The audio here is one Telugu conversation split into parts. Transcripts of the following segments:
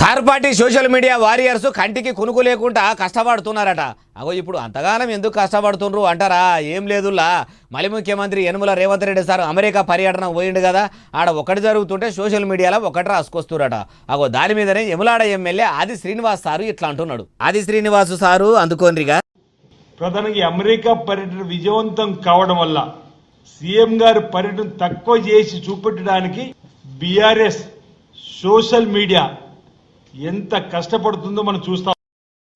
Car party social media warriors కంటికి కునుకు లేకుండా కష్టపడుతున్నారట. అగో ఇప్పుడు అంతగానం ఎందుకు కష్టపడుతుండ్రు అంటారా? ఏం లేదులా, మళ్ళీ ముఖ్యమంత్రి యనమల రేవంత్ రెడ్డి సార్ అమెరికా పర్యటన పోయిండు కదా, ఆడ ఒకటి జరుగుతుంటే సోషల్ మీడియాలో ఒకటి రాసుకొస్తురట. అగో దాని మీదనే యములాడ ఎమ్మెల్యే ఆది శ్రీనివాస్ సారు ఇట్లా అంటున్నాడు. ఆది శ్రీనివాస్ సారు అందుకోనిగా, ప్రధానంగా అమెరికా పర్యటన విజయవంతం కావడం వల్ల సీఎం గారి పర్యటన తక్కువ చేసి చూపెట్టడానికి బీఆర్ఎస్ సోషల్ మీడియా ఎంత కష్టపడుతుందో మనం చూస్తాం.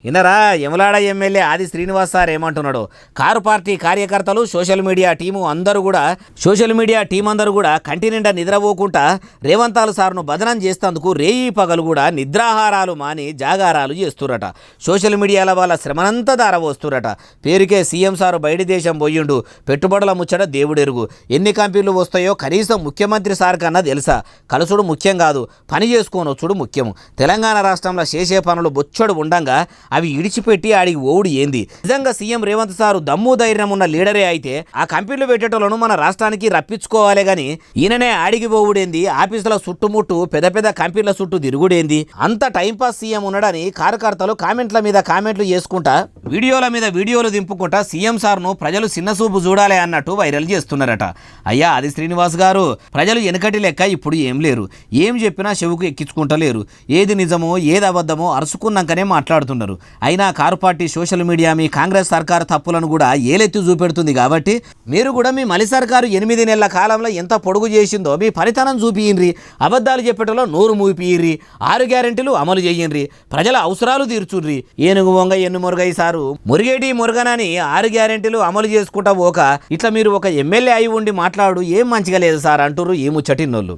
ఇన్నరా యములాడ ఎమ్మెల్యే ఆది శ్రీనివాస్ సార్ ఏమంటున్నాడు? కారు పార్టీ కార్యకర్తలు సోషల్ మీడియా టీము అందరూ కూడా కంటి నిండా నిద్రపోకుండా రేవంతాలు సార్ను బదనం చేస్తేందుకు రేయి పగలు కూడా నిద్రాహారాలు మాని జాగారాలు చేస్తురట. సోషల్ మీడియాల వాళ్ళ శ్రమనంతా దారవోస్తురట. పేరుకే సీఎం సారు బయటి దేశం పోయిండు, పెట్టుబడుల ముచ్చట దేవుడెరుగు. ఎన్ని కంపెనీలు వస్తాయో కనీసం ముఖ్యమంత్రి సార్ కన్నా తెలుసా? కలుసుడు ముఖ్యం కాదు, పని చేసుకోనొచ్చుడు ముఖ్యం. తెలంగాణ రాష్ట్రంలో చేసే పనులు బొచ్చడు ఉండంగా అవి ఇడిచిపెట్టి ఆడికి ఓడి ఏంది? నిజంగా సీఎం రేవంత్ సారు దమ్ము ధైర్యం ఉన్న లీడరే అయితే ఆ కంపెనీలు పెట్టేటోళ్లను మన రాష్ట్రానికి రప్పించుకోవాలి గాని ఈయననే ఆడికి పోవుడేంది? ఆఫీసుల చుట్టుముట్టు పెద్ద పెద్ద కంపెనీల చుట్టూ తిరుగుడేంది? అంత టైంపాస్ సీఎం ఉన్నాడని కార్యకర్తలు కామెంట్ల మీద కామెంట్లు చేసుకుంటా, వీడియోల మీద వీడియోలు దింపుకుంటా సీఎం సార్ను ప్రజలు చిన్నసూపు చూడాలి అన్నట్టు వైరల్ చేస్తున్నారట. అయ్యా ఆది శ్రీనివాస్ గారు, ప్రజలు వెనకటి లెక్క ఇప్పుడు ఏం లేరు. ఏం చెప్పినా చెవుకు ఎక్కించుకుంటలేరు. ఏది నిజమో ఏది అబద్ధమో అరుచుకున్నాకనే మాట్లాడుతున్నారు. అయినా కారు పార్టీ సోషల్ మీడియా మీ కాంగ్రెస్ సర్కారు తప్పులను కూడా ఏలెత్తి చూపెడుతుంది. కాబట్టి మీరు కూడా మీ మలి సర్కారు 8 నెలల కాలంలో ఎంత పొడుగు చేసిందో మీ పనితనం చూపియ్యండ్రి. అబద్ధాలు చెప్పేటలో నోరు మూపియ్యండ్రి. 6 గ్యారెంటీలు అమలు చేయండ్రి. ప్రజల అవసరాలు తీర్చుర్రి. ఏనుగు వంగ ఎన్ను మురుగై సారు మురిగేటి మురుగనని 6 గ్యారెంటీలు అమలు చేసుకుంటా ఇట్లా మీరు ఒక ఎమ్మెల్యే అయి ఉండి మాట్లాడు ఏం మంచిగా లేదు సార్ అంటుర్రు ఈ ముచ్చటిన్నోళ్ళు.